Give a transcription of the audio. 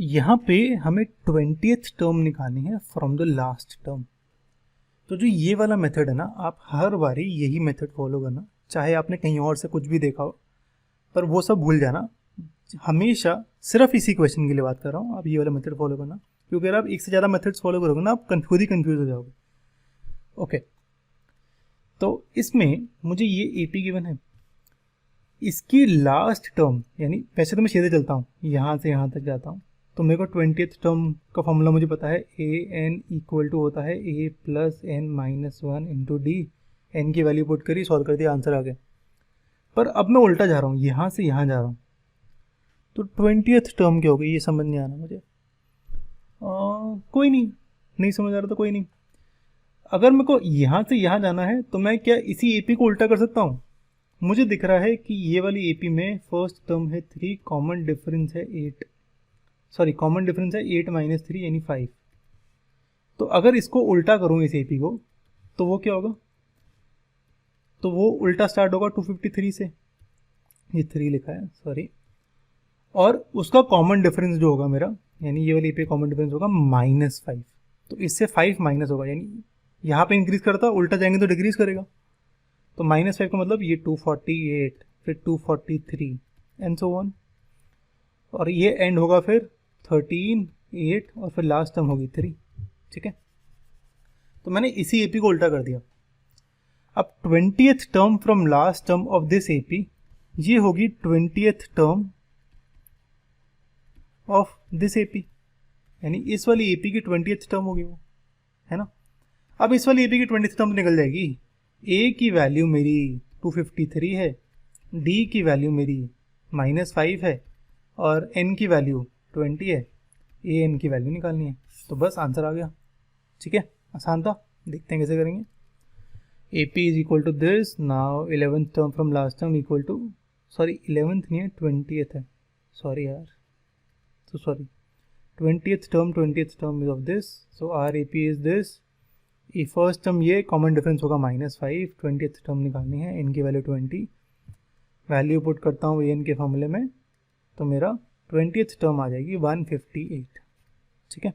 यहाँ पे हमें 20th टर्म निकालनी है फ्रॉम द लास्ट टर्म। तो जो ये वाला मेथड है ना, आप हर बारी यही मेथड फॉलो करना, चाहे आपने कहीं और से कुछ भी देखा हो, पर वो सब भूल जाना। हमेशा सिर्फ इसी क्वेश्चन के लिए बात कर रहा हूँ, आप ये वाला मेथड फॉलो करना, क्योंकि अगर आप एक से ज़्यादा मेथड्स फॉलो करोगे ना, आप खुद ही कंफ्यूज हो जाओगे। ओके, तो इसमें मुझे ये AP गिवन है, इसकी लास्ट टर्म, यानी वैसे तो मैं सीधे चलता हूँ, यहाँ से यहाँ तक जाता हूँ, तो मेरे को 20th टर्म का फॉर्मूला मुझे पता है, AN इक्वल टू होता है A plus N minus 1 into डी। एन की वैल्यू पुट करी, सॉल्व कर दिया, आंसर आ गया। पर अब मैं उल्टा जा रहा हूँ, यहाँ से यहाँ जा रहा हूँ, तो 20th टर्म क्या होगी ये समझ नहीं आ रहा मुझे। कोई नहीं समझ आ रहा तो कोई नहीं। अगर मेरे को यहाँ से यहाँ जाना है तो मैं क्या इसी AP को उल्टा कर सकता हूँ? मुझे दिख रहा है कि ये वाली AP में फर्स्ट टर्म है 3, कॉमन डिफरेंस है 8, सॉरी कॉमन डिफरेंस है 8 माइनस 3 यानी 5। तो अगर इसको उल्टा करूँ इस AP को, तो वो क्या होगा? तो वो उल्टा स्टार्ट होगा 253 से, ये 3 लिखा है सॉरी, और उसका कॉमन डिफरेंस जो होगा मेरा, यानी ये वाली AP कॉमन डिफरेंस होगा -5। तो इससे 5 माइनस होगा, यानी यहाँ पे इंक्रीज करता, उल्टा जाएंगे तो डिक्रीज करेगा। तो -5 का मतलब ये 248, फिर 243 एंड सो ऑन, और ये एंड होगा फिर 13, 8 और फिर लास्ट टर्म होगी 3। ठीक है, तो मैंने इसी AP को उल्टा कर दिया। अब 20th term from last term of this AP, ये होगी 20th term of this AP, यानी इस वाली AP की 20th टर्म होगी वो, है ना। अब इस वाली AP की 20th टर्म निकल जाएगी। A की वैल्यू मेरी 253 है, D की वैल्यू मेरी -5 है, और N की वैल्यू 20 है। AN की वैल्यू निकालनी है, तो बस आंसर आ गया। ठीक है, आसान था, देखते हैं कैसे करेंगे। AP is equal to this, now 11th term from last term equal to, sorry 11th नहीं है 20th है, सॉरी यार, so sorry, 20th term is of this, so our AP is this। ये फर्स्ट टर्म, ये common difference होगा -5, 20th term निकालनी है, n की वैल्यू 20, वैल्यू पुट करता हूँ an के फॉर्मूले में, तो मेरा 20th टर्म आ जाएगी 158। ठीक है।